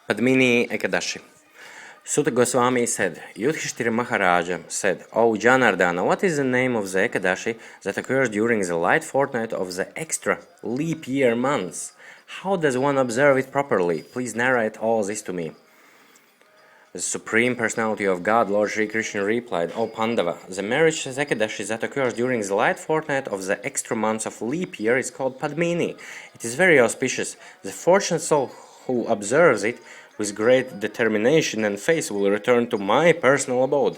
Padminī Ekādaśī. Sutta Goswami said, Yudhishthira Maharaja said, O Janardana, what is the name of the Ekadashi that occurs during the light fortnight of the extra leap year months? How does one observe it properly? Please narrate all this to me. The Supreme Personality of God, Lord Śrī Kṛṣṇa, replied, O Pāṇḍava, the meritorious Ekadashi that occurs during the light fortnight of the extra months of leap year is called Padminī. It is very auspicious. The fortunate soul who observes it with great determination and faith will return to my personal abode.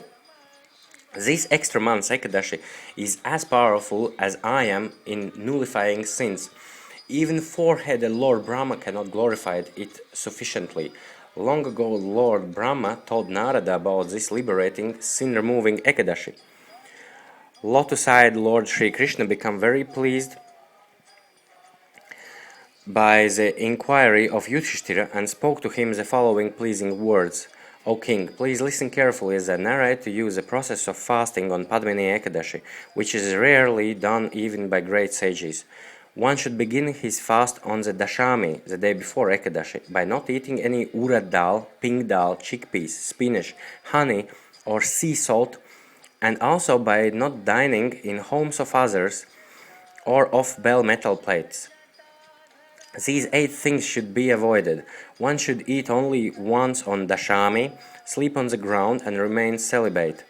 This extra month's Ekadashi is as powerful as I am in nullifying sins. Even four-headed Lord Brahmā cannot glorify it sufficiently. Long ago, Lord Brahmā told Nārada about this liberating, sin-removing Ekadashi. Lotus-eyed Lord Śrī Kṛṣṇa became very pleased by the inquiry of Yudhishthira and spoke to him the following pleasing words. O king, please listen carefully as I narrate to you the process of fasting on Padminī Ekādaśī, which is rarely done even by great sages. One should begin his fast on the Dashami, the day before Ekadashi, by not eating any urad dal, pink dal, chickpeas, spinach, honey, or sea salt, and also by not dining in homes of others or off bell metal plates. These 8 things should be avoided. One should eat only once on Dashami, sleep on the ground, and remain celibate.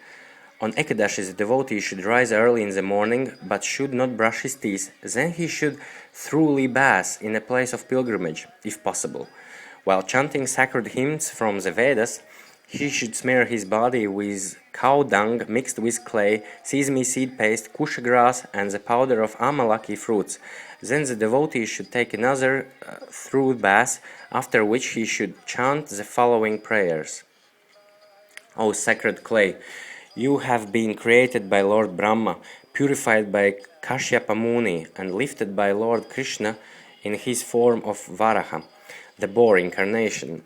On Ekadashi, the devotee should rise early in the morning, but should not brush his teeth. Then he should thoroughly bath in a place of pilgrimage, if possible. While chanting sacred hymns from the Vedas, he should smear his body with cow dung mixed with clay, sesame seed paste, kusha grass, and the powder of amalaki fruits. Then the devotee should take another thorough bath, after which he should chant the following prayers. O sacred clay, you have been created by Lord Brahmā, purified by Kashyapa Muni, and lifted by Lord Krishna in his form of Varaha, the boar incarnation.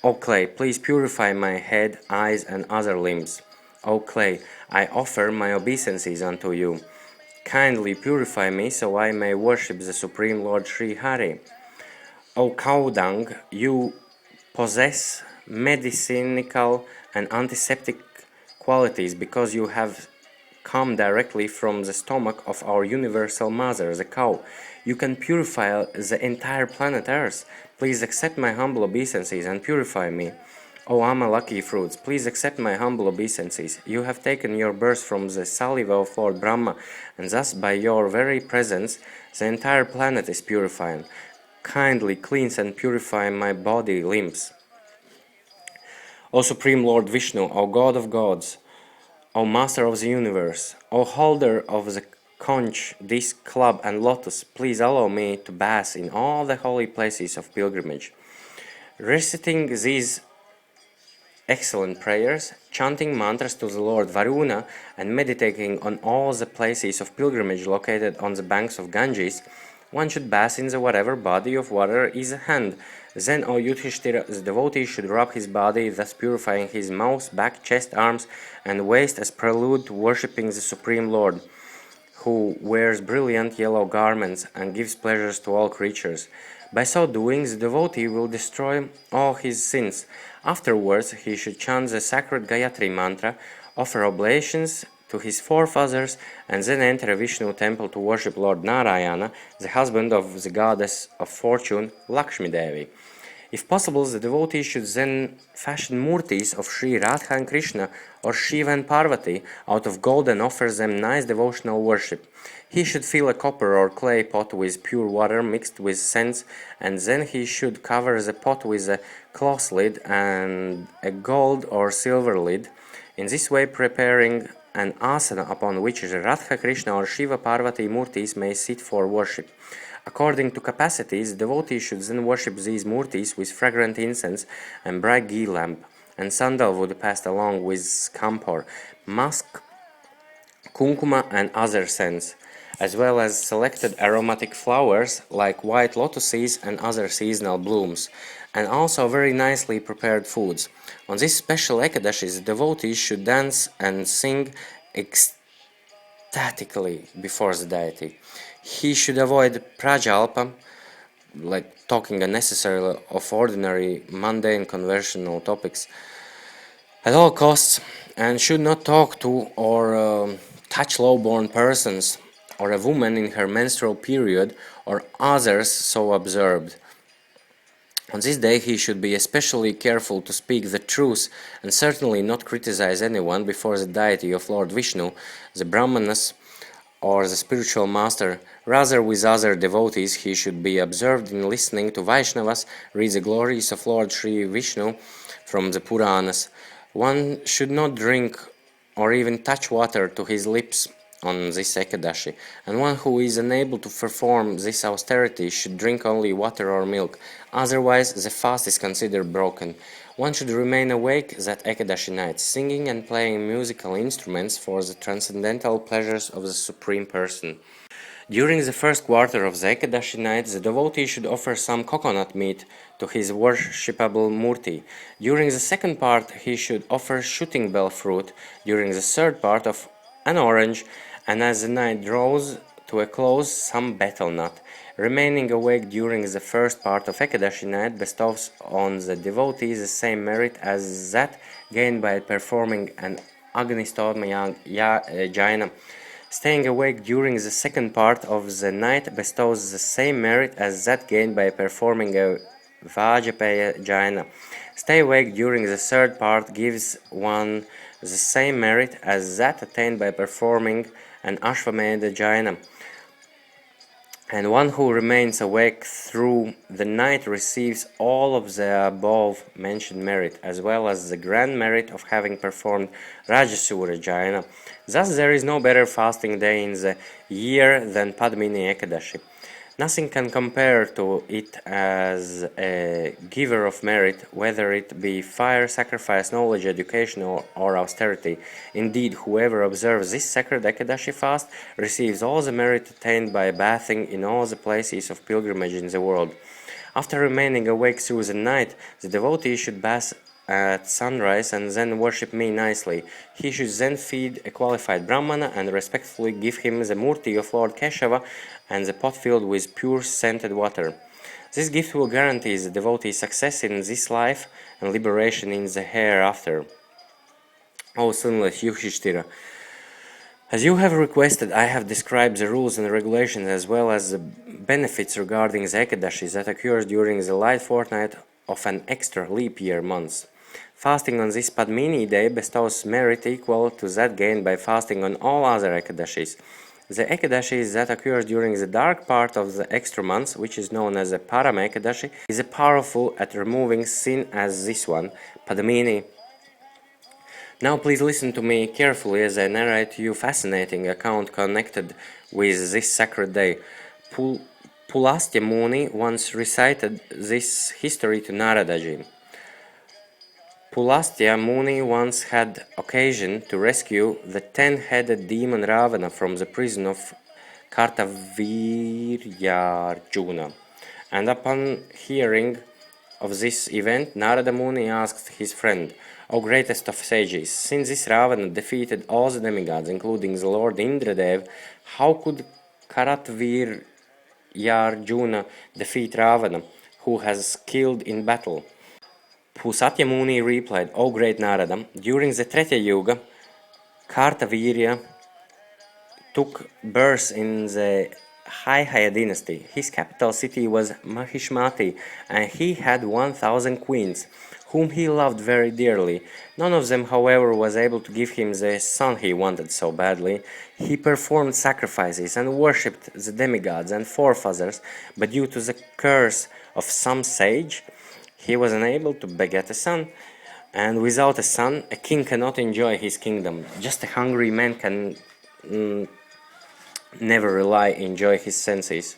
O clay, please purify my head, eyes, and other limbs. O clay, I offer my obeisances unto you. Kindly purify me so I may worship the Supreme Lord Sri Hari. O cow dung, you possess medicinal and antiseptic qualities because you have come directly from the stomach of our universal mother, the cow. You can purify the entire planet Earth. Please accept my humble obeisances and purify me. O Amalaki fruits, please accept my humble obeisances. You have taken your birth from the saliva of Lord Brahmā, and thus by your very presence the entire planet is purifying. Kindly cleanse and purify my body limbs. O Supreme Lord Vishnu, O God of gods, O Master of the universe, O holder of the conch, disc, club, and lotus, please allow me to bath in all the holy places of pilgrimage. Reciting these excellent prayers, chanting mantras to the Lord Varuna, and meditating on all the places of pilgrimage located on the banks of Ganges, one should bath in the whatever body of water is at hand. Then, O Yudhishthira, the devotee should rub his body, thus purifying his mouth, back, chest, arms, and waist as prelude to worshipping the Supreme Lord, who wears brilliant yellow garments and gives pleasures to all creatures. By so doing, the devotee will destroy all his sins. Afterwards, he should chant the sacred Gayatri mantra, offer oblations to his forefathers, and then enter a Vishnu temple to worship Lord Narayana, the husband of the goddess of fortune, Lakshmi Devi. If possible, the devotee should then fashion murtis of Sri Radha and Krishna, or Shiva and Parvati, out of gold and offer them nice devotional worship. He should fill a copper or clay pot with pure water mixed with scents, and then he should cover the pot with a cloth lid and a gold or silver lid, in this way preparing an asana upon which Radha, Krishna, or Shiva Parvati murtis may sit for worship. According to capacities, the devotee should then worship these murtis with fragrant incense and bright ghee lamp, and sandalwood passed along with camphor, musk, kumkuma, and other scents, as well as selected aromatic flowers like white lotuses and other seasonal blooms, and also very nicely prepared foods. On this special Ekadashi, the devotees should dance and sing ecstatically before the deity. He should avoid prajalpa, like talking unnecessarily of ordinary, mundane, conventional topics at all costs, and should not talk to or touch low-born persons or a woman in her menstrual period or others so observed. On this day he should be especially careful to speak the truth and certainly not criticize anyone before the deity of Lord Vishnu, the Brahmanas, or the spiritual master. Rather, with other devotees he should be observed in listening to Vaishnavas read the glories of Lord Sri Vishnu from the Puranas. One should not drink or even touch water to his lips on this Ekadashi, and one who is unable to perform this austerity should drink only water or milk, otherwise the fast is considered broken. One should remain awake that Ekadashi night, singing and playing musical instruments for the transcendental pleasures of the Supreme Person. During the first quarter of the Ekadashi night, the devotee should offer some coconut meat to his worshipable murti. During the second part, he should offer shooting bell fruit. During the third part, of an orange, and as the night draws to a close, some betel nut. Remaining awake during the first part of Ekadashi night bestows on the devotee the same merit as that gained by performing an Agni-stoma jayana. Staying awake during the second part of the night bestows the same merit as that gained by performing a Vajapaya jayana. Stay awake during the third part gives one the same merit as that attained by performing an Ashvamedha jayana. And one who remains awake through the night receives all of the above mentioned merit, as well as the grand merit of having performed Rajasura jayana. Thus there is no better fasting day in the year than Padminī Ekādaśī. Nothing can compare to it as a giver of merit, whether it be fire, sacrifice, knowledge, education, or austerity. Indeed, whoever observes this sacred Ekadashi fast receives all the merit attained by bathing in all the places of pilgrimage in the world. After remaining awake through the night, the devotee should bath at sunrise and then worship me nicely. He should then feed a qualified Brahmana and respectfully give him the murti of Lord Keshava and the pot filled with pure scented water. This gift will guarantee the devotee's success in this life and liberation in the hereafter. O sinless Yudhishthira, as you have requested, I have described the rules and regulations as well as the benefits regarding the Ekadashi that occurs during the light fortnight of an extra leap year month. Fasting on this Padmini day bestows merit equal to that gained by fasting on all other Ekadashis. The Ekadashi that occurs during the dark part of the extra month, which is known as a Parama Ekadashi, is as powerful at removing sin as this one, Padmini. Now please listen to me carefully as I narrate to you a fascinating account connected with this sacred day. Pulastya Muni once recited this history to Nārada ji. Pulastya Muni once had occasion to rescue the 10-headed demon Ravana from the prison of Kartavirya, and upon hearing of this event, Nārada Muni asked his friend, O greatest of sages, since this Ravana defeated all the demigods, including the Lord Indradev, how could Kartavirya defeat Ravana, who has killed in battle? Pulastya Muni replied, O great Nārada, during the Tretya Yuga, Kartavirya took birth in the Haihaya dynasty. His capital city was Mahishmati, and he had 1,000 queens, whom he loved very dearly. None of them, however, was able to give him the son he wanted so badly. He performed sacrifices and worshipped the demigods and forefathers, but due to the curse of some sage, he was unable to beget a son. And without a son, a king cannot enjoy his kingdom. Just a hungry man can never enjoy his senses.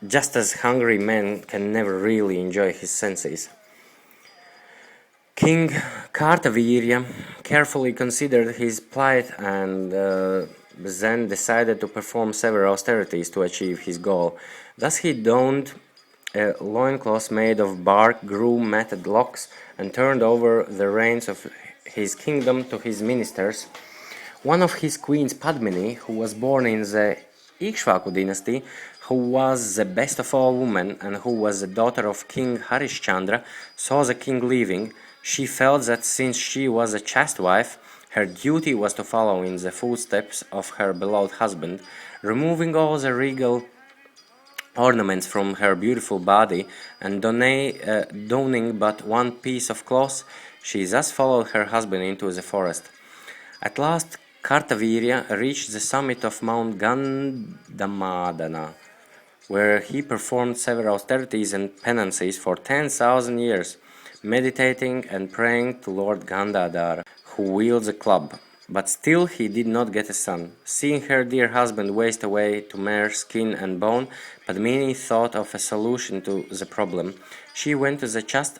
Just as hungry men can never really enjoy his senses. King Kartavirya carefully considered his plight and then decided to perform several austerities to achieve his goal. Thus he donned a loincloth made of bark, grew matted locks, and turned over the reins of his kingdom to his ministers. One of his queens, Padmini, who was born in the Ikshvaku dynasty, who was the best of all women and who was the daughter of King Harishchandra, saw the king leaving. She felt that since she was a chaste wife, her duty was to follow in the footsteps of her beloved husband, removing all the regal ornaments from her beautiful body and donning but one piece of cloth. She thus followed her husband into the forest. At last, Kartavirya reached the summit of Mount Gandhamadana, where he performed several austerities and penances for 10,000 years, meditating and praying to Lord Gandhadhara, who wields a club. But still he did not get a son. Seeing her dear husband waste away to mere skin and bone, Padmini thought of a solution to the problem. She went to the chaste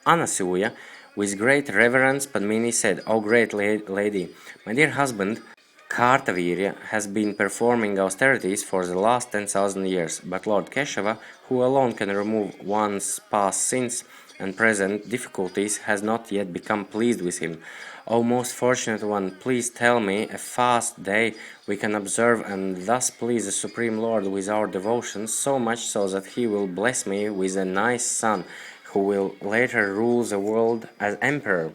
Anasuya. With great reverence, Padmini said, "O great lady, my dear husband, Kartavirya, has been performing austerities for the last 10,000 years, but Lord Keshava, who alone can remove one's past sins and present difficulties, has not yet become pleased with him. O most fortunate one, please tell me a fast day we can observe and thus please the Supreme Lord with our devotion, so much so that he will bless me with a nice son, who will later rule the world as emperor."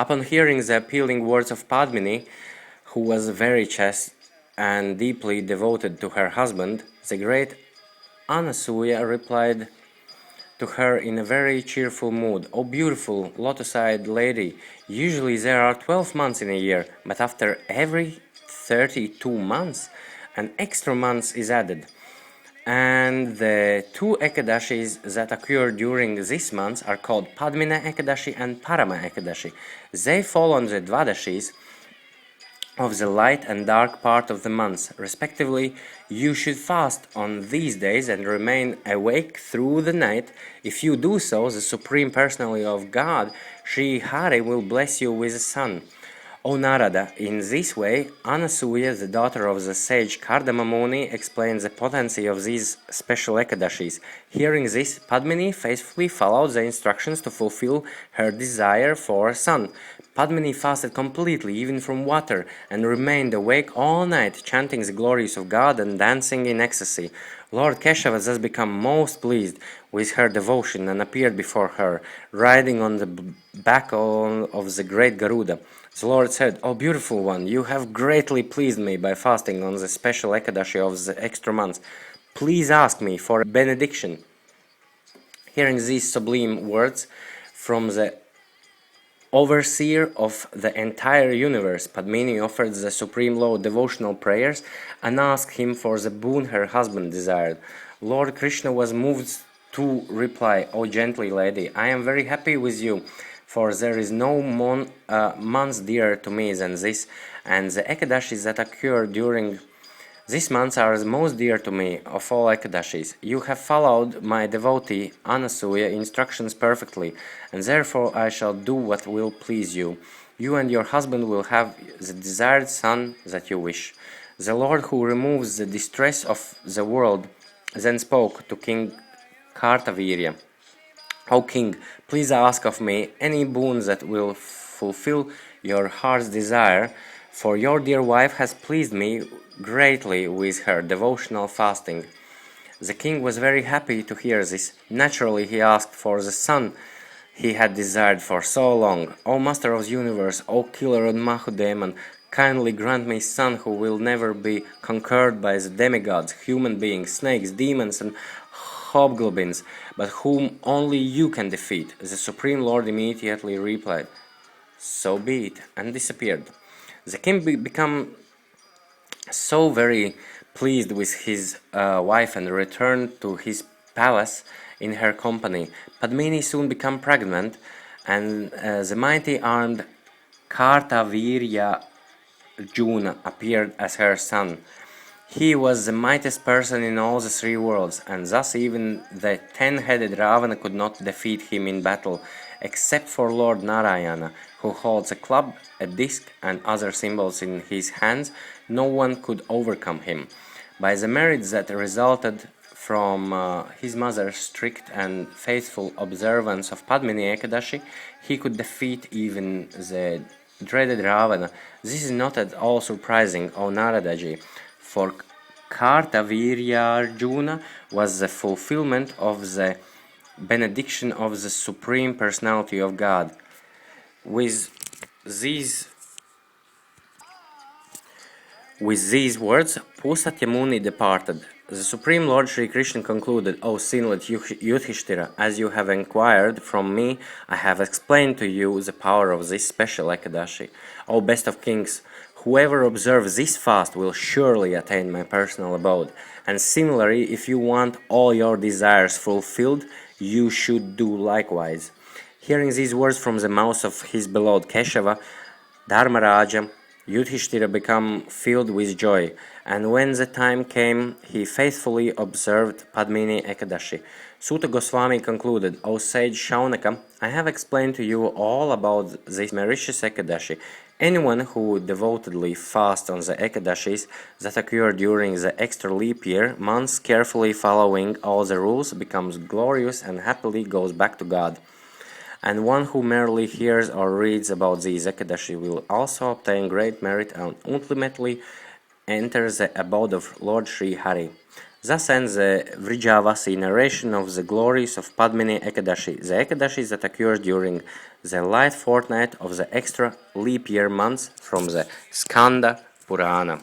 Upon hearing the appealing words of Padmini, who was very chaste and deeply devoted to her husband, the great Anasuya replied to her in a very cheerful mood, "O beautiful, lotus-eyed lady, usually there are 12 months in a year, but after every 32 months, an extra month is added. And the two Ekadashis that occur during this month are called Padminī Ekādaśī and Parama Ekādaśī. They fall on the Dvadashis of the light and dark part of the month, respectively. You should fast on these days and remain awake through the night. If you do so, the Supreme Personality of God, Sri Hari, will bless you with a son." O Nārada, in this way, Anasuya, the daughter of the sage Kardama Muni, explains the potency of these special Ekadashis. Hearing this, Padmini faithfully followed the instructions to fulfill her desire for a son. Padmini fasted completely, even from water, and remained awake all night, chanting the glories of God and dancing in ecstasy. Lord Keshava thus became most pleased with her devotion and appeared before her, riding on the back of the great Garuda. The Lord said, "O beautiful one, you have greatly pleased me by fasting on the special Ekadashi of the extra month. Please ask me for a benediction." Hearing these sublime words from the overseer of the entire universe, Padmini offered the Supreme Lord devotional prayers and asked him for the boon her husband desired. Lord Krishna was moved to reply, "O gently lady, I am very happy with you, for there is no month dearer to me than this, and the Ekadashis that occur during this month are the most dear to me of all Ekadashis. You have followed my devotee Anasuya instructions perfectly, and therefore I shall do what will please you. You and your husband will have the desired son that you wish." The Lord, who removes the distress of the world, then spoke to King Kartavirya, "O king, please ask of me any boon that will fulfill your heart's desire, for your dear wife has pleased me greatly with her devotional fasting." The king was very happy to hear this. Naturally, he asked for the son he had desired for so long. "O master of the universe, O killer of Mahudemon, kindly grant me a son who will never be conquered by the demigods, human beings, snakes, demons, and hobgoblins, but whom only you can defeat." The Supreme Lord immediately replied, "So be it," and disappeared. The king became so very pleased with his wife and returned to his palace in her company. Padmini soon became pregnant, and the mighty armed Kartavirya Juna appeared as her son. He was the mightiest person in all the three worlds, and thus even the 10-headed Ravana could not defeat him in battle, except for Lord Narayana, who holds a club, a disc, and other symbols in his hands. No one could overcome him. By the merits that resulted from his mother's strict and faithful observance of Padminī Ekādaśī, he could defeat even the dreaded Ravana. This is not at all surprising, O Nāradaji, for Kartaviryaarjuna was the fulfillment of the benediction of the Supreme Personality of God. With these words, Pusatya Muni departed. The Supreme Lord Śrī Kṛṣṇa concluded, O sinlet Yudhishthira, as you have inquired from me, I have explained to you the power of this special Ekadashi. O best of kings, whoever observes this fast will surely attain my personal abode. And similarly, if you want all your desires fulfilled, you should do likewise. Hearing these words from the mouth of his beloved Keshava, Dharmaraja, Yudhishthira became filled with joy, and when the time came, he faithfully observed Padminī Ekādaśī. Sutta Goswami concluded, O sage Shaunaka, I have explained to you all about this meritorious Ekadashi. Anyone who devotedly fasts on the Ekadashis that occur during the extra leap year months, carefully following all the rules, becomes glorious and happily goes back to God. And one who merely hears or reads about these Ekadashi will also obtain great merit and ultimately enter the abode of Lord Sri Hari. Thus ends the Vrijavasi narration of the glories of Padminī Ekādaśī, the Ekadashi that occurs during the light fortnight of the extra leap year months from the Skanda Purana.